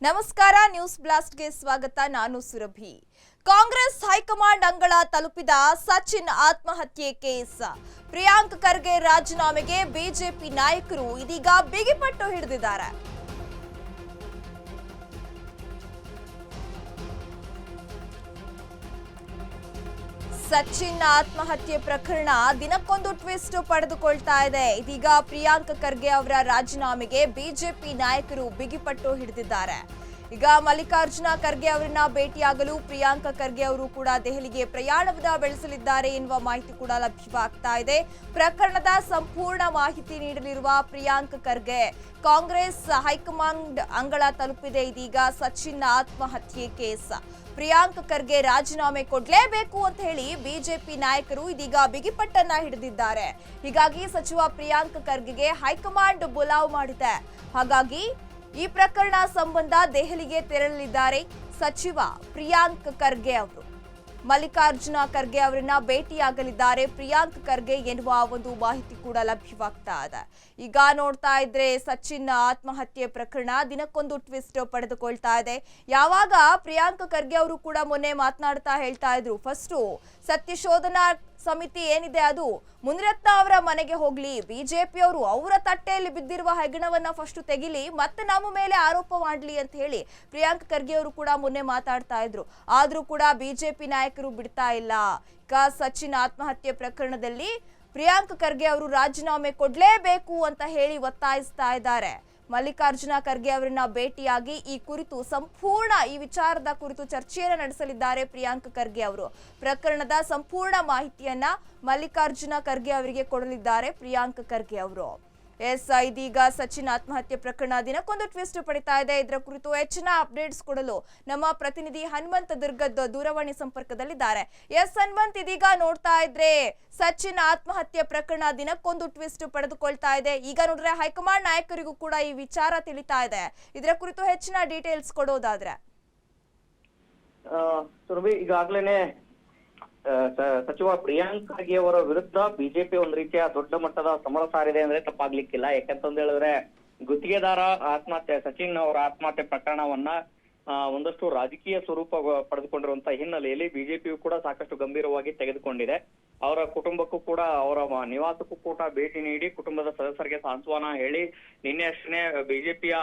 ನಮಸ್ಕಾರ, ನ್ಯೂಸ್ ಬ್ಲಾಸ್ಟ್ಗೆ ಸ್ವಾಗತ. ನಾನು ಸುರಭಿ. ಕಾಂಗ್ರೆಸ್ ಹೈಕಮಾಂಡ್ ಅಂಗಳ ತಲುಪಿದ ಸಚಿನ್ ಆತ್ಮಹತ್ಯೆ ಕೇಸ್. ಪ್ರಿಯಾಂಕ್ ಖರ್ಗೆ ರಾಜೀನಾಮೆಗೆ ಬಿಜೆಪಿ ನಾಯಕರು ಇದೀಗ ಬಿಗಿಪಟ್ಟು ಹಿಡಿದಿದ್ದಾರೆ. ಸಚಿನ್ ಆತ್ಮಹತ್ಯೆ ಪ್ರಕರಣ ದಿನಕ್ಕೊಂದು ಟ್ವಿಸ್ಟ್ ಪಡೆದುಕೊಳ್ತಾ ಇದೆ. ಇದೀಗ ಪ್ರಿಯಾಂಕ್ ಖರ್ಗೆ ಅವರ ರಾಜೀನಾಮೆಗೆ ಬಿಜೆಪಿ ನಾಯಕರು ಬಿಗಿಪಟ್ಟು ಹಿಡಿದಿದ್ದಾರೆ. ಈಗ ಮಲ್ಲಿಕಾರ್ಜುನ ಖರ್ಗೆ ಅವರನ್ನ ಭೇಟಿಯಾಗಲು ಪ್ರಿಯಾಂಕ್ ಖರ್ಗೆ ಅವರು ಕೂಡ ದೆಹಲಿಗೆ ಪ್ರಯಾಣವನ್ನ ಬೆಳೆಸಲಿದ್ದಾರೆ ಎನ್ನುವ ಮಾಹಿತಿ ಕೂಡ ಲಭ್ಯವಾಗ್ತಾ ಇದೆ. ಪ್ರಕರಣದ ಸಂಪೂರ್ಣ ಮಾಹಿತಿ ನೀಡಲಿರುವ ಪ್ರಿಯಾಂಕ್ ಖರ್ಗೆ, ಕಾಂಗ್ರೆಸ್ ಹೈಕಮಾಂಡ್ ಅಂಗಳ ತಲುಪಿದೆ ಇದೀಗ ಸಚಿನ್ ಆತ್ಮಹತ್ಯೆ ಕೇಸ್. ಪ್ರಿಯಾಂಕ್ ಖರ್ಗೆ ರಾಜೀನಾಮೆ ಕೊಡ್ಲೇಬೇಕು ಅಂತ ಹೇಳಿ ಬಿಜೆಪಿ ನಾಯಕರು ಇದೀಗ ಬಿಗಿಪಟ್ಟನ್ನ ಹಿಡಿದಿದ್ದಾರೆ. ಹೀಗಾಗಿ ಸಚಿವ ಪ್ರಿಯಾಂಕ್ ಖರ್ಗೆಗೆ ಹೈಕಮಾಂಡ್ ಬುಲಾವ್ ಮಾಡಿದೆ. ಹಾಗಾಗಿ ಈ ಪ್ರಕರಣ ಸಂಬಂಧ ದೆಹಲಿಗೆ ತೆರಳಲಿದ್ದಾರೆ ಸಚಿವ ಪ್ರಿಯಾಂಕ್ ಖರ್ಗೆ ಅವರು. ಮಲ್ಲಿಕಾರ್ಜುನ ಖರ್ಗೆ ಅವರನ್ನ ಭೇಟಿಯಾಗಲಿದ್ದಾರೆ ಪ್ರಿಯಾಂಕ್ ಖರ್ಗೆ ಎನ್ನುವ ಒಂದು ಮಾಹಿತಿ ಕೂಡ ಲಭ್ಯವಾಗ್ತಾ ಇದೆ. ಈಗ ನೋಡ್ತಾ ಇದ್ರೆ ಸಚಿನ್ ಆತ್ಮಹತ್ಯೆ ಪ್ರಕರಣ ದಿನಕ್ಕೊಂದು ಟ್ವಿಸ್ಟ್ ಪಡೆದುಕೊಳ್ತಾ ಇದೆ. ಯಾವಾಗ ಪ್ರಿಯಾಂಕ್ ಖರ್ಗೆ ಅವರು ಕೂಡ ಮೊನ್ನೆ ಮಾತನಾಡ್ತಾ ಹೇಳ್ತಾ ಇದ್ರು, ಫಸ್ಟ್ ಸತ್ಯಶೋಧನಾ ಸಮಿತಿ ಏನಿದೆ ಅದು ಮುನಿರತ್ನ ಅವರ ಮನೆಗೆ ಹೋಗ್ಲಿ, ಬಿಜೆಪಿಯವರು ಅವರ ತಟ್ಟೆಯಲ್ಲಿ ಬಿದ್ದಿರುವ ಹೆಗಣವನ್ನ ಫಸ್ಟ್ ತೆಗಿಲಿ, ಮತ್ತೆ ನಮ್ಮ ಮೇಲೆ ಆರೋಪ ಮಾಡ್ಲಿ ಅಂತ ಹೇಳಿ ಪ್ರಿಯಾಂಕ್ ಖರ್ಗೆ ಅವರು ಕೂಡ ಮೊನ್ನೆ ಮಾತಾಡ್ತಾ ಇದ್ರು. ಆದ್ರೂ ಕೂಡ ಬಿಜೆಪಿ ನಾಯಕರು ಬಿಡ್ತಾ ಇಲ್ಲ. ಈಗ ಸಚಿನ್ ಆತ್ಮಹತ್ಯೆ ಪ್ರಕರಣದಲ್ಲಿ ಪ್ರಿಯಾಂಕ್ ಖರ್ಗೆ ಅವರು ರಾಜೀನಾಮೆ ಕೊಡ್ಲೇಬೇಕು ಅಂತ ಹೇಳಿ ಒತ್ತಾಯಿಸ್ತಾ ಇದ್ದಾರೆ. ಮಲ್ಲಿಕಾರ್ಜುನ ಖರ್ಗೆ ಅವರನ್ನ ಭೇಟಿಯಾಗಿ ಈ ಕುರಿತು ಸಂಪೂರ್ಣ ಈ ವಿಚಾರದ ಕುರಿತು ಚರ್ಚೆಯನ್ನು ನಡೆಸಲಿದ್ದಾರೆ ಪ್ರಿಯಾಂಕ್ ಖರ್ಗೆ ಅವರು. ಪ್ರಕರಣದ ಸಂಪೂರ್ಣ ಮಾಹಿತಿಯನ್ನ ಮಲ್ಲಿಕಾರ್ಜುನ ಖರ್ಗೆ ಅವರಿಗೆ ಕೊಡಲಿದ್ದಾರೆ ಪ್ರಿಯಾಂಕ್ ಖರ್ಗೆ ಅವರು. ಇದೀಗ ಸಚಿನ್ ಆತ್ಮಹತ್ಯೆ ಪ್ರಕರಣ ದಿನಕ್ಕೊಂದು ಟ್ವಿಸ್ಟ್ ಪಡಿತಾ ಇದೆ. ಇದರ ಕುರಿತು ಹೆಚ್ಚಿನ ಅಪ್ಡೇಟ್ಸ್ ಕೊಡಲು ನಮ್ಮ ಪ್ರತಿನಿಧಿ ಹನುಮಂತ್ ದುರ್ಗದ್ ದೂರವಾಣಿ ಸಂಪರ್ಕದಲ್ಲಿದ್ದಾರೆ. ಹನುಮಂತ್, ಇದೀಗ ನೋಡ್ತಾ ಇದ್ರೆ ಸಚಿನ್ ಆತ್ಮಹತ್ಯೆ ಪ್ರಕರಣ ದಿನಕ್ಕೊಂದು ಟ್ವಿಸ್ಟ್ ಪಡೆದುಕೊಳ್ತಾ ಇದೆ. ಈಗ ನೋಡ್ರೆ ಹೈಕಮಾಂಡ್ ನಾಯಕರಿಗೂ ಕೂಡ ಈ ವಿಚಾರ ತಿಳಿತಾ ಇದೆ. ಇದರ ಕುರಿತು ಹೆಚ್ಚಿನ ಡೀಟೇಲ್ಸ್ ಕೊಡೋದಾದ್ರೆ ಈಗಾಗಲೇ ಸಚಿವ ಪ್ರಿಯಾಂಕ್ ಖರ್ಗೆ ಅವರ ವಿರುದ್ಧ ಬಿಜೆಪಿ ಒಂದ್ ರೀತಿಯ ದೊಡ್ಡ ಮಟ್ಟದ ಸಮರ ಸಾರಿದೆ ಅಂದ್ರೆ ತಪ್ಪಾಗ್ಲಿಕ್ಕಿಲ್ಲ. ಯಾಕಂತಂದ ಹೇಳಿದ್ರೆ ಗುತ್ತಿಗೆದಾರ ಆತ್ಮಹತ್ಯೆ, ಸಚಿನ್ ಅವರ ಆತ್ಮಹತ್ಯೆ ಪ್ರಕರಣವನ್ನ ಒಂದಷ್ಟು ರಾಜಕೀಯ ಸ್ವರೂಪ ಪಡೆದುಕೊಂಡಿರುವಂತ ಹಿನ್ನೆಲೆಯಲ್ಲಿ ಬಿಜೆಪಿಯು ಕೂಡ ಸಾಕಷ್ಟು ಗಂಭೀರವಾಗಿ ತೆಗೆದುಕೊಂಡಿದೆ. ಅವರ ಕುಟುಂಬಕ್ಕೂ ಕೂಡ ಅವರ ನಿವಾಸಕ್ಕೂ ಕೂಡ ಭೇಟಿ ನೀಡಿ ಕುಟುಂಬದ ಸದಸ್ಯರಿಗೆ ಸಾಂತ್ವನ ಹೇಳಿ ನಿನ್ನೆ ಅಷ್ಟೇ ಬಿಜೆಪಿಯ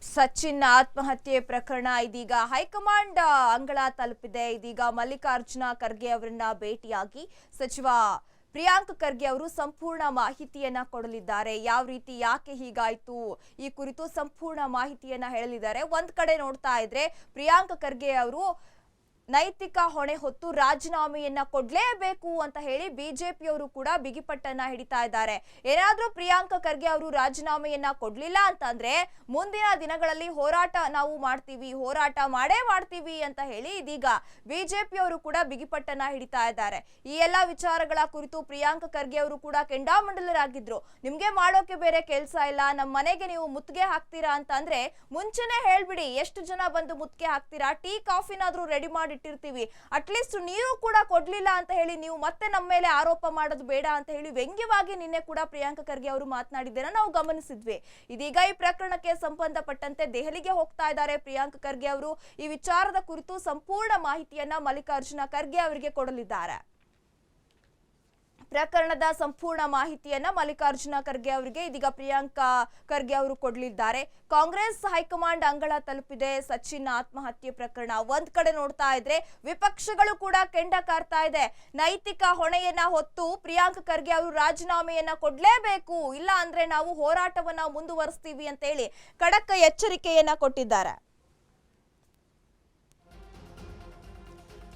ಸಚಿನ್ ಆತ್ಮಹತ್ಯೆ ಪ್ರಕರಣ ಇದೀಗ ಹೈಕಮಾಂಡ್ ಅಂಗಳ ತಲುಪಿದೆ. ಇದೀಗ ಮಲ್ಲಿಕಾರ್ಜುನ ಖರ್ಗೆ ಅವರನ್ನ ಭೇಟಿಯಾಗಿ ಸಚಿವ ಪ್ರಿಯಾಂಕ್ ಖರ್ಗೆ ಅವರು ಸಂಪೂರ್ಣ ಮಾಹಿತಿಯನ್ನ ಕೊಡಲಿದ್ದಾರೆ. ಯಾವ ರೀತಿ, ಯಾಕೆ ಹೀಗಾಯ್ತು, ಈ ಕುರಿತು ಸಂಪೂರ್ಣ ಮಾಹಿತಿಯನ್ನ ಹೇಳಲಿದ್ದಾರೆ. ಒಂದ್ ಕಡೆ ನೋಡ್ತಾ ಇದ್ರೆ ಪ್ರಿಯಾಂಕ್ ಖರ್ಗೆ ಅವರು ನೈತಿಕ ಹೊಣೆ ಹೊತ್ತು ರಾಜೀನಾಮೆಯನ್ನ ಕೊಡ್ಲೇಬೇಕು ಅಂತ ಹೇಳಿ ಬಿಜೆಪಿಯವರು ಕೂಡ ಬಿಗಿಪಟ್ಟನ್ನ ಹಿಡಿತಾ ಇದ್ದಾರೆ. ಏನಾದ್ರೂ ಪ್ರಿಯಾಂಕ್ ಖರ್ಗೆ ಅವರು ರಾಜೀನಾಮೆಯನ್ನ ಕೊಡ್ಲಿಲ್ಲ ಅಂತಂದ್ರೆ ಮುಂದಿನ ದಿನಗಳಲ್ಲಿ ಹೋರಾಟ ನಾವು ಮಾಡ್ತೀವಿ, ಹೋರಾಟ ಮಾಡೇ ಮಾಡ್ತೀವಿ ಅಂತ ಹೇಳಿ ಇದೀಗ ಬಿಜೆಪಿಯವರು ಕೂಡ ಬಿಗಿಪಟ್ಟನ್ನ ಹಿಡಿತಾ ಇದ್ದಾರೆ. ಈ ಎಲ್ಲಾ ವಿಚಾರಗಳ ಕುರಿತು ಪ್ರಿಯಾಂಕ್ ಖರ್ಗೆ ಅವರು ಕೂಡ ಕೆಂಡಾಮಂಡಲರಾಗಿದ್ರು. ನಿಮ್ಗೆ ಮಾಡೋಕೆ ಬೇರೆ ಕೆಲಸ ಇಲ್ಲ, ನಮ್ಮ ಮನೆಗೆ ನೀವು ಮುತ್ತಿಗೆ ಹಾಕ್ತೀರಾ ಅಂತ ಅಂದ್ರೆ ಮುಂಚೆನೆ ಹೇಳ್ಬಿಡಿ, ಎಷ್ಟು ಜನ ಬಂದು ಮುತ್ತಿಗೆ ಹಾಕ್ತೀರಾ, ಟೀ ಕಾಫಿನಾದ್ರೂ ರೆಡಿ ಮಾಡಿ ಇಟ್ಟಿರ್ತೀವಿ, ಅಟ್ಲೀಸ್ಟ್ ನೀವು ಕೂಡ ಕೊಡ್ಲಿಲ್ಲ ಅಂತ ಹೇಳಿ ನೀವು ಮತ್ತೆ ನಮ್ಮ ಮೇಲೆ ಆರೋಪ ಮಾಡೋದು ಬೇಡ ಅಂತ ಹೇಳಿ ವ್ಯಂಗ್ಯವಾಗಿ ನಿನ್ನೆ ಕೂಡ ಪ್ರಿಯಾಂಕ್ ಖರ್ಗೆ ಅವರು ಮಾತನಾಡಿದ್ದನ್ನ ನಾವು ಗಮನಿಸಿದ್ವಿ. ಇದೀಗ ಈ ಪ್ರಕರಣಕ್ಕೆ ಸಂಬಂಧಪಟ್ಟಂತೆ ದೆಹಲಿಗೆ ಹೋಗ್ತಾ ಇದ್ದಾರೆ ಪ್ರಿಯಾಂಕ್ ಖರ್ಗೆ ಅವರು. ಈ ವಿಚಾರದ ಕುರಿತು ಸಂಪೂರ್ಣ ಮಾಹಿತಿಯನ್ನ ಮಲ್ಲಿಕಾರ್ಜುನ ಖರ್ಗೆ ಅವರಿಗೆ ಕೊಡಲಿದ್ದಾರೆ. ಪ್ರಕರಣದ ಸಂಪೂರ್ಣ ಮಾಹಿತಿಯನ್ನ ಮಲ್ಲಿಕಾರ್ಜುನ ಖರ್ಗೆ ಅವರಿಗೆ ಇದೀಗ ಪ್ರಿಯಾಂಕ್ ಖರ್ಗೆ ಅವರು ಕೊಡಲಿದ್ದಾರೆ. ಕಾಂಗ್ರೆಸ್ ಹೈಕಮಾಂಡ್ ಅಂಗಳ ತಲುಪಿದೆ ಸಚಿನ್ ಆತ್ಮಹತ್ಯೆ ಪ್ರಕರಣ. ಒಂದ್ ಕಡೆ ನೋಡ್ತಾ ಇದ್ರೆ ವಿಪಕ್ಷಗಳು ಕೂಡ ಕೆಂಡ ಕಾರ್ತಾ ಇದೆ. ನೈತಿಕ ಹೊಣೆಯನ್ನ ಹೊತ್ತು ಪ್ರಿಯಾಂಕ್ ಖರ್ಗೆ ಅವರು ರಾಜೀನಾಮೆಯನ್ನ ಕೊಡ್ಲೇಬೇಕು, ಇಲ್ಲ ಅಂದ್ರೆ ನಾವು ಹೋರಾಟವನ್ನ ಮುಂದುವರಿಸ್ತೀವಿ ಅಂತ ಹೇಳಿ ಖಡಕ್ ಎಚ್ಚರಿಕೆಯನ್ನ ಕೊಟ್ಟಿದ್ದಾರೆ.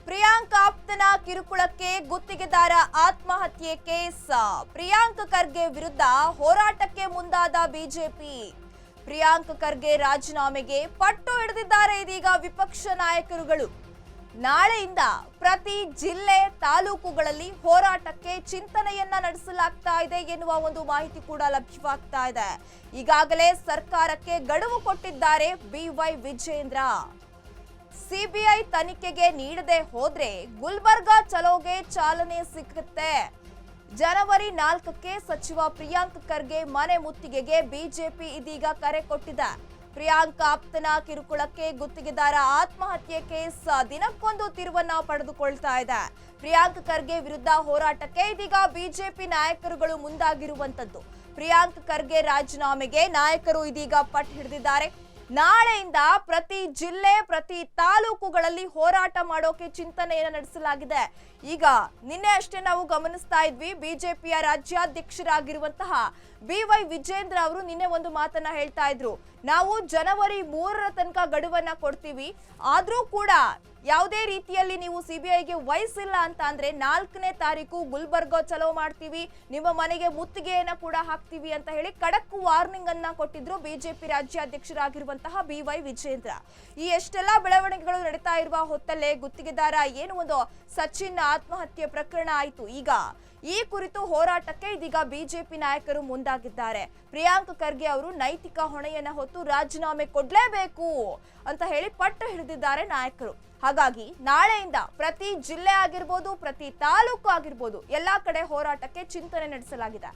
ಪ್ರಿಯಾಂಕ್ ಆಪ್ತನ ಕಿರುಕುಳಕ್ಕೆ ಗುತ್ತಿಗೆದಾರ ಆತ್ಮಹತ್ಯೆ ಕೇಸ್. ಪ್ರಿಯಾಂಕ್ ಖರ್ಗೆ ವಿರುದ್ಧ ಹೋರಾಟಕ್ಕೆ ಮುಂದಾದ ಬಿಜೆಪಿ. ಪ್ರಿಯಾಂಕ್ ಖರ್ಗೆ ರಾಜೀನಾಮೆಗೆ ಪಟ್ಟು ಹಿಡಿದಿದ್ದಾರೆ ಇದೀಗ ವಿಪಕ್ಷ ನಾಯಕರುಗಳು. ನಾಳೆಯಿಂದ ಪ್ರತಿ ಜಿಲ್ಲೆ ತಾಲೂಕುಗಳಲ್ಲಿ ಹೋರಾಟಕ್ಕೆ ಚಿಂತನೆಯನ್ನ ನಡೆಸಲಾಗ್ತಾ ಇದೆ ಎನ್ನುವ ಒಂದು ಮಾಹಿತಿ ಕೂಡ ಲಭ್ಯವಾಗ್ತಾ ಇದೆ. ಈಗಾಗಲೇ ಸರ್ಕಾರಕ್ಕೆ ಗಡುವು ಕೊಟ್ಟಿದ್ದಾರೆ ಬಿವೈ ವಿಜೇಂದ್ರ. ಸಿಬಿಐ ತನಿಖೆಗೆ ನೀಡದೆ ಹೋದ್ರೆ ಗುಲ್ಬರ್ಗಾ ಚಲೋಗೆ ಚಾಲನೆ ಸಿಗುತ್ತೆ. ಜನವರಿ 4ಕ್ಕೆ ಸಚಿವ ಪ್ರಿಯಾಂಕ್ ಖರ್ಗೆ ಮನೆ ಮುತ್ತಿಗೆಗೆ ಬಿಜೆಪಿ ಇದೀಗ ಕರೆ ಕೊಟ್ಟಿದೆ. ಪ್ರಿಯಾಂಕ್ ಆಪ್ತನ ಕಿರುಕುಳಕ್ಕೆ ಗುತ್ತಿಗೆದಾರ ಆತ್ಮಹತ್ಯೆ ಕೇಸ್ ದಿನಕ್ಕೊಂದು ತಿರುವನ್ನ ಪಡೆದುಕೊಳ್ತಾ ಇದೆ. ಪ್ರಿಯಾಂಕ್ ಖರ್ಗೆ ವಿರುದ್ಧ ಹೋರಾಟಕ್ಕೆ ಇದೀಗ ಬಿಜೆಪಿ ನಾಯಕರುಗಳು ಮುಂದಾಗಿರುವಂತದ್ದು. ಪ್ರಿಯಾಂಕ್ ಖರ್ಗೆ ರಾಜೀನಾಮೆಗೆ ನಾಯಕರು ಇದೀಗ ಪಟ್ಟು ಹಿಡಿದಿದ್ದಾರೆ. ನಾಳೆಯಿಂದ ಪ್ರತಿ ಜಿಲ್ಲೆ ಪ್ರತಿ ತಾಲೂಕುಗಳಲ್ಲಿ ಹೋರಾಟ ಮಾಡೋಕೆ ಚಿಂತನೆಯನ್ನು ನಡೆಸಲಾಗಿದೆ. ಈಗ ನಿನ್ನೆ ಅಷ್ಟೇ ನಾವು ಗಮನಿಸ್ತಾ ಇದ್ವಿ, ಬಿಜೆಪಿಯ ರಾಜ್ಯಾಧ್ಯಕ್ಷರಾಗಿರುವಂತಹ BY ವಿಜೇಂದ್ರ ಅವರು ನಿನ್ನೆ ಒಂದು ಮಾತನ್ನ ಹೇಳ್ತಾ ಇದ್ರು, ನಾವು ಜನವರಿ 3ರ ತನಕ ಗಡುವನ್ನ ಕೊಡ್ತೀವಿ, ಆದ್ರೂ ಕೂಡ ಯಾವುದೇ ರೀತಿಯಲ್ಲಿ ನೀವು CBIಗೆ ವಹಿಸಿಲ್ಲ ಅಂತ ಅಂದ್ರೆ 4ನೇ ತಾರೀಕು ಗುಲ್ಬರ್ಗ ಚಲೋ ಮಾಡ್ತೀವಿ, ನಿಮ್ಮ ಮನೆಗೆ ಮುತ್ತಿಗೆಯನ್ನ ಕೂಡ ಹಾಕ್ತೀವಿ ಅಂತ ಹೇಳಿ ಖಡಕ್ ವಾರ್ನಿಂಗ್ ಅನ್ನ ಕೊಟ್ಟಿದ್ರು ಬಿಜೆಪಿ ರಾಜ್ಯಾಧ್ಯಕ್ಷರಾಗಿರುವಂತಹ BY ವಿಜೇಂದ್ರ. ಈ ಎಷ್ಟೆಲ್ಲಾ ಬೆಳವಣಿಗೆಗಳು ನಡೀತಾ ಇರುವ ಹೊತ್ತಲ್ಲೇ ಗುತ್ತಿಗೆದಾರ ಏನು ಒಂದು ಸಚಿನ್ ಆತ್ಮಹತ್ಯೆ ಪ್ರಕರಣ ಆಯಿತು. ಈಗ ಈ ಕುರಿತು ಹೋರಾಟಕ್ಕೆ ಇದೀಗ ಬಿಜೆಪಿ ನಾಯಕರು ಮುಂದಾಗಿದ್ದಾರೆ. ಪ್ರಿಯಾಂಕ್ ಖರ್ಗೆ ಅವರು ನೈತಿಕ ಹೊಣೆಯನ್ನ ಹೊತ್ತು ರಾಜೀನಾಮೆ ಕೊಡ್ಲೇಬೇಕು ಅಂತ ಹೇಳಿ ಪಟ್ಟು ಹಿಡಿದಿದ್ದಾರೆ ನಾಯಕರು. ಹಾಗಾಗಿ ನಾಳೆಯಿಂದ ಪ್ರತಿ ಜಿಲ್ಲೆ ಆಗಿರ್ಬೋದು, ಪ್ರತಿ ತಾಲೂಕು ಆಗಿರ್ಬೋದು, ಎಲ್ಲಾ ಕಡೆ ಹೋರಾಟಕ್ಕೆ ಚಿಂತನೆ ನಡೆಸಲಾಗಿದೆ.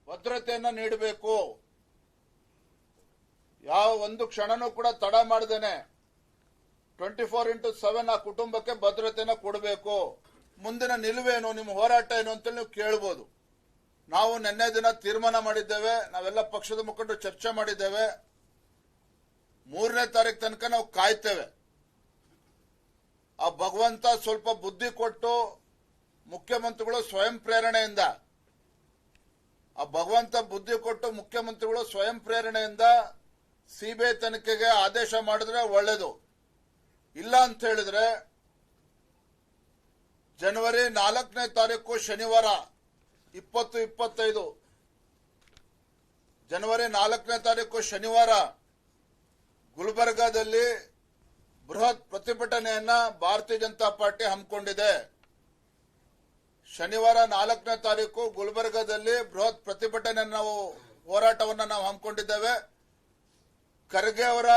ಭದ್ರತೆಯನ್ನ ನೀಡಬೇಕು, ಯಾವ ಒಂದು ಕ್ಷಣನೂ ಕೂಡ ತಡ ಮಾಡದೇನೆ 24x7 ಆ ಕುಟುಂಬಕ್ಕೆ ಭದ್ರತೆಯನ್ನ ಕೊಡಬೇಕು. ಮುಂದಿನ ನಿಲುವೇನು, ನಿಮ್ಮ ಹೋರಾಟ ಏನು ಅಂತ ನೀವು ಕೇಳಬಹುದು. ನಾವು ನಿನ್ನೆ ದಿನ ತೀರ್ಮಾನ ಮಾಡಿದ್ದೇವೆ, ನಾವೆಲ್ಲ ಪಕ್ಷದ ಮುಖಂಡರು ಚರ್ಚೆ ಮಾಡಿದ್ದೇವೆ. 3ನೇ ತಾರೀಕು ತನಕ ನಾವು ಕಾಯ್ತೇವೆ. ಆ ಭಗವಂತ ಸ್ವಲ್ಪ ಬುದ್ಧಿ ಕೊಟ್ಟು ಮುಖ್ಯಮಂತ್ರಿಗಳು ಸ್ವಯಂ ಪ್ರೇರಣೆಯಿಂದ CBI ತನಿಖೆಗೆ ಆದೇಶ ಮಾಡಿದ್ರೆ ಒಳ್ಳೇದು. ಇಲ್ಲ ಅಂತ ಹೇಳಿದ್ರೆ ಜನವರಿ 4ನೇ ತಾರೀಕು ಶನಿವಾರ 2025 ಜನವರಿ 4ನೇ ತಾರೀಕು ಶನಿವಾರ ಗುಲ್ಬರ್ಗಾದಲ್ಲಿ ಬೃಹತ್ ಪ್ರತಿಭಟನೆಯನ್ನ ಭಾರತೀಯ ಜನತಾ ಪಾರ್ಟಿ ಹಮ್ಮಿಕೊಂಡಿದೆ. ಶನಿವಾರ 4ನೇ ತಾರೀಕು ಗುಲ್ಬರ್ಗಾದಲ್ಲಿ ಬೃಹತ್ ಪ್ರತಿಭಟನೆಯನ್ನು ನಾವು ಹೋರಾಟವನ್ನು ನಾವು ಹಮ್ಮಿಕೊಂಡಿದ್ದೇವೆ. ಖರ್ಗೆ ಅವರ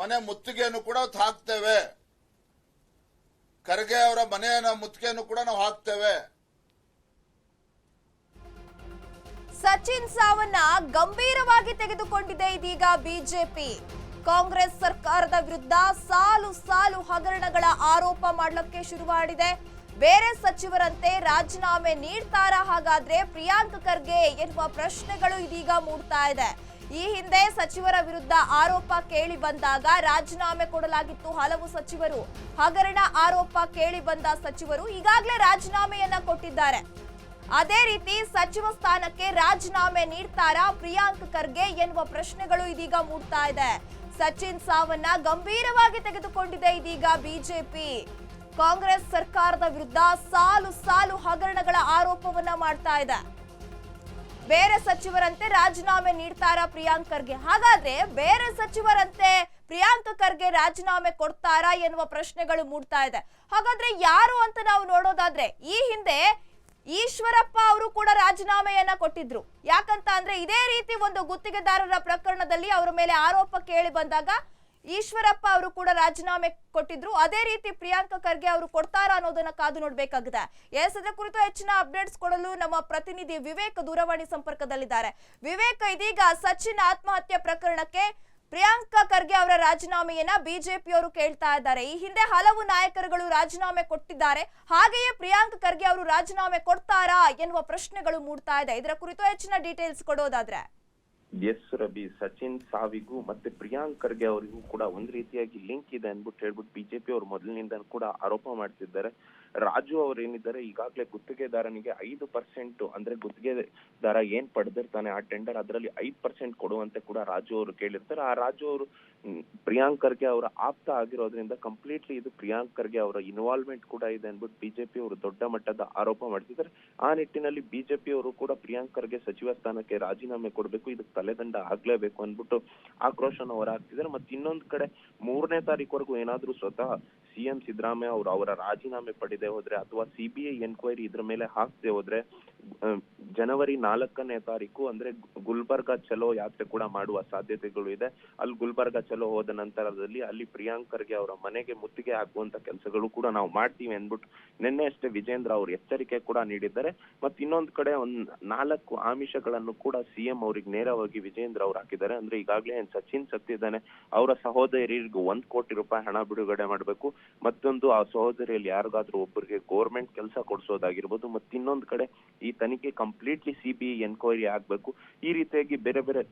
ಮನೆ ಮುತ್ತಿಗೆಯನ್ನು ಕೂಡ ಹಾಕ್ತೇವೆ. ಖರ್ಗೆ ಅವರ ಮನೆಯ ಮುತ್ತಿಗೆಯನ್ನು ಕೂಡ ನಾವು ಹಾಕ್ತೇವೆ. ಸಚಿನ್ ಸಾವನ್ನ ಗಂಭೀರವಾಗಿ ತೆಗೆದುಕೊಂಡಿದೆ ಇದೀಗ ಬಿಜೆಪಿ. ಕಾಂಗ್ರೆಸ್ ಸರ್ಕಾರದ ವಿರುದ್ಧ ಸಾಲು ಸಾಲು ಹಗರಣಗಳ ಆರೋಪ ಮಾಡಲಿಕ್ಕೆ ಶುರು ಮಾಡಿದೆ. ಬೇರೆ ಸಚಿವರಂತೆ ರಾಜೀನಾಮೆ ನೀಡ್ತಾರಾ ಹಾಗಾದ್ರೆ ಪ್ರಿಯಾಂಕ್ ಖರ್ಗೆ ಎನ್ನುವ ಪ್ರಶ್ನೆಗಳು ಇದೀಗ ಮೂಡ್ತಾ ಇದೆ. ಈ ಹಿಂದೆ ಸಚಿವರ ವಿರುದ್ಧ ಆರೋಪ ಕೇಳಿ ಬಂದಾಗ ರಾಜೀನಾಮೆ ಕೊಡಲಾಗಿತ್ತು. ಹಲವು ಸಚಿವರು ಹಗರಣ ಆರೋಪ ಕೇಳಿ ಬಂದ ಸಚಿವರು ಈಗಾಗಲೇ ರಾಜೀನಾಮೆಯನ್ನ ಕೊಟ್ಟಿದ್ದಾರೆ. ಅದೇ ರೀತಿ ಸಚಿವ ಸ್ಥಾನಕ್ಕೆ ರಾಜೀನಾಮೆ ನೀಡ್ತಾರಾ ಪ್ರಿಯಾಂಕ್ ಖರ್ಗೆ ಎನ್ನುವ ಪ್ರಶ್ನೆಗಳು ಇದೀಗ ಮೂಡ್ತಾ ಇದೆ. ಸಚಿನ್ ಸಾವನ್ನ ಗಂಭೀರವಾಗಿ ತೆಗೆದುಕೊಂಡಿದೆ ಇದೀಗ ಬಿಜೆಪಿ. ಕಾಂಗ್ರೆಸ್ ಸರ್ಕಾರದ ವಿರುದ್ಧ ಸಾಲು ಸಾಲು ಹಗರಣಗಳ ಆರೋಪವನ್ನ ಮಾಡ್ತಾ ಇದೆ. ಬೇರೆ ಸಚಿವರಂತೆ ರಾಜೀನಾಮೆ ನೀಡ್ತಾರಾ ಪ್ರಿಯಾಂಕ್ ಖರ್ಗೆ? ಹಾಗಾದ್ರೆ ಬೇರೆ ಸಚಿವರಂತೆ ಪ್ರಿಯಾಂಕ್ ಖರ್ಗೆ ರಾಜೀನಾಮೆ ಕೊಡ್ತಾರಾ ಎನ್ನುವ ಪ್ರಶ್ನೆಗಳು ಮೂಡ್ತಾ ಇದೆ. ಹಾಗಾದ್ರೆ ಯಾರು ಅಂತ ನಾವು ನೋಡೋದಾದ್ರೆ, ಈ ಹಿಂದೆ ಈಶ್ವರಪ್ಪ ಅವರು ಕೂಡ ರಾಜೀನಾಮೆಯನ್ನ ಕೊಟ್ಟಿದ್ರು. ಯಾಕಂತ ಅಂದ್ರೆ ಇದೇ ರೀತಿ ಒಂದು ಗುತ್ತಿಗೆದಾರರ ಪ್ರಕರಣದಲ್ಲಿ ಅವರ ಮೇಲೆ ಆರೋಪ ಕೇಳಿ ಬಂದಾಗ ಈಶ್ವರಪ್ಪ ಅವರು ಕೂಡ ರಾಜೀನಾಮೆ ಕೊಟ್ಟಿದ್ರು. ಅದೇ ರೀತಿ ಪ್ರಿಯಾಂಕ್ ಖರ್ಗೆ ಅವರು ಕೊಡ್ತಾರಾ ಅನ್ನೋದನ್ನ ಕಾದು ನೋಡಬೇಕಾಗಿದೆ. ಇದರ ಕುರಿತು ಹೆಚ್ಚಿನ ಅಪ್ಡೇಟ್ಸ್ ಕೊಡಲು ನಮ್ಮ ಪ್ರತಿನಿಧಿ ವಿವೇಕ್ ದೂರವಾಣಿ ಸಂಪರ್ಕದಲ್ಲಿದ್ದಾರೆ. ವಿವೇಕ್, ಇದೀಗ ಸಚಿನ್ ಆತ್ಮಹತ್ಯೆ ಪ್ರಕರಣಕ್ಕೆ ಪ್ರಿಯಾಂಕ್ ಖರ್ಗೆ ಅವರ ರಾಜೀನಾಮೆಯನ್ನ ಬಿಜೆಪಿಯವರು ಕೇಳ್ತಾ ಇದ್ದಾರೆ. ಈ ಹಿಂದೆ ಹಲವು ನಾಯಕರುಗಳು ರಾಜೀನಾಮೆ ಕೊಟ್ಟಿದ್ದಾರೆ. ಹಾಗೆಯೇ ಪ್ರಿಯಾಂಕ್ ಖರ್ಗೆ ಅವರು ರಾಜೀನಾಮೆ ಕೊಡ್ತಾರಾ ಎನ್ನುವ ಪ್ರಶ್ನೆಗಳು ಮೂಡ್ತಾ ಇದೆ. ಇದರ ಕುರಿತು ಹೆಚ್ಚಿನ ಡೀಟೇಲ್ಸ್ ಕೊಡೋದಾದ್ರೆ. ಎಸ್ ರವಿ, ಸಚಿನ್ ಸಾವಿಗೂ ಮತ್ತೆ ಪ್ರಿಯಾಂಕ್ ಖರ್ಗೆ ಅವರಿಗೂ ಕೂಡ ಒಂದ್ ರೀತಿಯಾಗಿ ಲಿಂಕ್ ಇದೆ ಹೇಳ್ಬಿಟ್ಟು ಬಿಜೆಪಿ ಅವರು ಮೊದಲಿನಿಂದ ಕೂಡ ಆರೋಪ ಮಾಡ್ತಿದ್ದಾರೆ. ರಾಜು ಅವರು ಏನಿದ್ದಾರೆ, ಈಗಾಗಲೇ ಗುತ್ತಿಗೆದಾರನಿಗೆ 5% ಅಂದ್ರೆ ಗುತ್ತಿಗೆದಾರ ಏನ್ ಪಡೆದಿರ್ತಾನೆ ಆ ಟೆಂಡರ್, ಅದರಲ್ಲಿ 5% ಕೊಡುವಂತೆ ಕೂಡ ರಾಜು ಅವರು ಕೇಳಿರ್ತಾರೆ. ಆ ರಾಜು ಅವರು ಪ್ರಿಯಾಂಕ್ ಖರ್ಗೆ ಅವರ ಆಪ್ತ ಆಗಿರೋದ್ರಿಂದ ಕಂಪ್ಲೀಟ್ಲಿ ಇದು ಪ್ರಿಯಾಂಕ್ ಖರ್ಗೆ ಅವರ ಇನ್ವಾಲ್ವ್ಮೆಂಟ್ ಕೂಡ ಇದೆ ಅನ್ಬಿಟ್ಟು ಬಿಜೆಪಿ ಅವರು ದೊಡ್ಡ ಮಟ್ಟದ ಆರೋಪ ಮಾಡ್ತಿದ್ದಾರೆ. ಆ ನಿಟ್ಟಿನಲ್ಲಿ ಬಿಜೆಪಿ ಅವರು ಕೂಡ ಪ್ರಿಯಾಂಕ್ ಖರ್ಗೆ ಸಚಿವ ಸ್ಥಾನಕ್ಕೆ ರಾಜೀನಾಮೆ ಕೊಡಬೇಕು, ಇದಕ್ಕೆ ತಲೆದಂಡ ಆಗ್ಲೇಬೇಕು ಅನ್ಬಿಟ್ಟು ಆಕ್ರೋಶನ ಹೊರಹಾಕ್ತಿದ್ದಾರೆ. ಮತ್ತೆ ಇನ್ನೊಂದ್ ಕಡೆ 3ನೇ ತಾರೀಕುವರೆಗೂ ಏನಾದ್ರೂ ಸ್ವತಃ CM ಸಿದ್ದರಾಮಯ್ಯ ಅವರು ಅವರ ರಾಜೀನಾಮೆ ಪಡೆದೇ ಹೋದ್ರೆ ಅಥವಾ CBI ಎನ್ಕ್ವೈರಿ ಇದ್ರ ಮೇಲೆ ಹಾಕದೆ ಹೋದ್ರೆ ಜನವರಿ 4ನೇ ತಾರೀಕು ಅಂದ್ರೆ ಗುಲ್ಬರ್ಗಾ ಚಲೋ ಯಾತ್ರೆ ಕೂಡ ಮಾಡುವ ಸಾಧ್ಯತೆಗಳು ಇದೆ. ಅಲ್ಲಿ ಗುಲ್ಬರ್ಗಾ ಚಲೋ ಹೋದ ನಂತರದಲ್ಲಿ ಅಲ್ಲಿ ಪ್ರಿಯಾಂಕ್ ಖರ್ಗೆ ಅವರ ಮನೆಗೆ ಮುತ್ತಿಗೆ ಹಾಕುವಂತ ಕೆಲಸಗಳು ಕೂಡ ನಾವು ಮಾಡ್ತೀವಿ ಅಂದ್ಬಿಟ್ಟು ನಿನ್ನೆ ಅಷ್ಟೇ ವಿಜೇಂದ್ರ ಅವರು ಎಚ್ಚರಿಕೆ ಕೂಡ ನೀಡಿದ್ದಾರೆ. ಮತ್ತೆ ಇನ್ನೊಂದು ಕಡೆ 4 ಆಮಿಷಗಳನ್ನು ಕೂಡ ಸಿಎಂ ಅವರಿಗೆ ನೇರವಾಗಿ ವಿಜೇಂದ್ರ ಅವರು ಹಾಕಿದ್ದಾರೆ. ಅಂದ್ರೆ ಈಗಾಗಲೇ ಸಚಿನ್ ಸತ್ತಿದ್ದಾನೆ, ಅವರ ಸಹೋದರಿಗೂ 1 ಕೋಟಿ ರೂಪಾಯಿ ಹಣ ಬಿಡುಗಡೆ ಮಾಡಬೇಕು, ಮತ್ತೊಂದು ಆ ಸಹೋದರಿಯಲ್ಲಿ ಯಾರಿಗಾದ್ರೂ ಒಬ್ಬರಿಗೆ ಗೌರ್ಮೆಂಟ್ ಕೆಲಸ ಕೊಡಿಸೋದಾಗಿರ್ಬೋದು, ಮತ್ತೆ ಇನ್ನೊಂದು ಕಡೆ ಈ ತನಿಖೆ ಕಂಪ್ಲೀಟ್ಲಿ ಸಿಬಿಐ ಎನ್ಕ್ವೈರಿ ಆಗ್ಬೇಕು, ಈ ರೀತಿಯಾಗಿ ಬೇರೆ ಬೇರೆ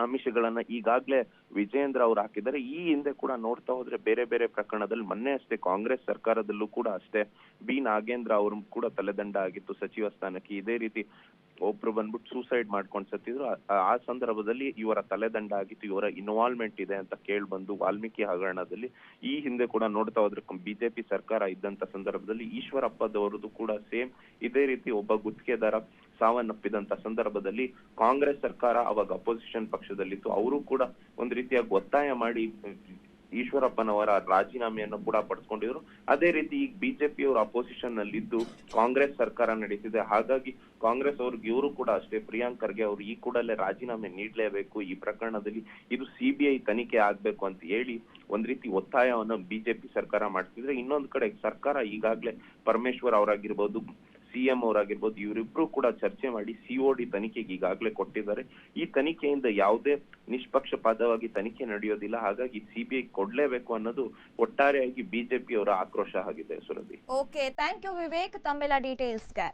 ಆಮಿಷಗಳನ್ನ ಈಗಾಗಲೇ ವಿಜೇಂದ್ರ ಅವರು ಹಾಕಿದ್ದಾರೆ. ಈ ಹಿಂದೆ ಕೂಡ ನೋಡ್ತಾ ಹೋದ್ರೆ ಬೇರೆ ಬೇರೆ ಪ್ರಕರಣದಲ್ಲಿ ಮೊನ್ನೆ ಅಷ್ಟೇ ಕಾಂಗ್ರೆಸ್ ಸರ್ಕಾರದಲ್ಲೂ ಕೂಡ ಅಷ್ಟೇ ಬಿ ನಾಗೇಂದ್ರ ಅವರು ಕೂಡ ತಲೆದಂಡ ಆಗಿತ್ತು ಸಚಿವ ಸ್ಥಾನಕ್ಕೆ. ಇದೇ ರೀತಿ ಒಬ್ರು ಬಂದ್ಬಿಟ್ಟು ಸೂಸೈಡ್ ಮಾಡ್ಕೊಂಡು ಸತ್ತಿದ್ರು. ಆ ಸಂದರ್ಭದಲ್ಲಿ ಇವರ ತಲೆದಂಡ ಆಗಿತ್ತು, ಇವರ ಇನ್ವಾಲ್ವ್ಮೆಂಟ್ ಇದೆ ಅಂತ ಕೇಳಿ ಬಂದು ವಾಲ್ಮೀಕಿ ಹಗರಣದಲ್ಲಿ. ಈ ಹಿಂದೆ ಕೂಡ ನೋಡ್ತಾ ಹೋದ್ರೆ ಬಿಜೆಪಿ ಸರ್ಕಾರ ಇದ್ದಂತ ಸಂದರ್ಭದಲ್ಲಿ ಈಶ್ವರಪ್ಪದವರದು ಕೂಡ ಸೇಮ್ ಇದೇ ರೀತಿ ಒಬ್ಬ ಗುತ್ತಿಗೆದಾರ ಸಾವನ್ನಪ್ಪಿದಂತ ಸಂದರ್ಭದಲ್ಲಿ ಕಾಂಗ್ರೆಸ್ ಸರ್ಕಾರ ಅವಾಗ ಅಪೋಸಿಷನ್ ಪಕ್ಷದಲ್ಲಿತ್ತು, ಅವರು ಕೂಡ ಒಂದ್ ರೀತಿಯಾಗಿ ಒತ್ತಾಯ ಮಾಡಿ ಈಶ್ವರಪ್ಪನವರ ರಾಜೀನಾಮೆಯನ್ನು ಕೂಡ ಪಡೆದುಕೊಂಡಿದ್ರು. ಅದೇ ರೀತಿ ಈಗ ಬಿಜೆಪಿ ಅವರು ಅಪೋಸಿಷನ್ ನಲ್ಲಿದ್ದು ಕಾಂಗ್ರೆಸ್ ಸರ್ಕಾರ ನಡೀತಿದೆ. ಹಾಗಾಗಿ ಕಾಂಗ್ರೆಸ್ ಅವ್ರಿಗೆ ಇವರು ಕೂಡ ಅಷ್ಟೇ ಪ್ರಿಯಾಂಕ್ ಖರ್ಗೆ ಅವರು ಈ ಕೂಡಲೇ ರಾಜೀನಾಮೆ ನೀಡಲೇಬೇಕು, ಈ ಪ್ರಕರಣದಲ್ಲಿ ಇದು ಸಿಬಿಐ ತನಿಖೆ ಆಗ್ಬೇಕು ಅಂತ ಹೇಳಿ ಒಂದ್ ರೀತಿ ಒತ್ತಾಯವನ್ನು ಬಿಜೆಪಿ ಸರ್ಕಾರ ಮಾಡ್ತಿದ್ರೆ, ಇನ್ನೊಂದು ಕಡೆ ಸರ್ಕಾರ ಈಗಾಗಲೇ ಪರಮೇಶ್ವರ್ ಅವರಾಗಿರ್ಬೋದು, ಸಿಎಂ ಅವರಾಗಿರ್ಬೋದು, ಇವರಿಬ್ರು ಕೂಡ ಚರ್ಚೆ ಮಾಡಿ ಸಿಒಡಿ ತನಿಖೆಗೆ ಈಗಾಗಲೇ ಕೊಟ್ಟಿದ್ದಾರೆ. ಈ ತನಿಖೆಯಿಂದ ಯಾವುದೇ ನಿಷ್ಪಕ್ಷಪಾತವಾಗಿ ತನಿಖೆ ನಡೆಯೋದಿಲ್ಲ, ಹಾಗಾಗಿ ಸಿಬಿಐ ಕೊಡ್ಲೇಬೇಕು ಅನ್ನೋದು ಒಟ್ಟಾರೆಯಾಗಿ ಬಿಜೆಪಿ ಅವರ ಆಕ್ರೋಶ ಆಗಿದೆ. Surabhi, okay, thank you Vivek ತಮ್ಮೆಲ್ಲ ಡೀಟೇಲ್ಸ್ಗೆ.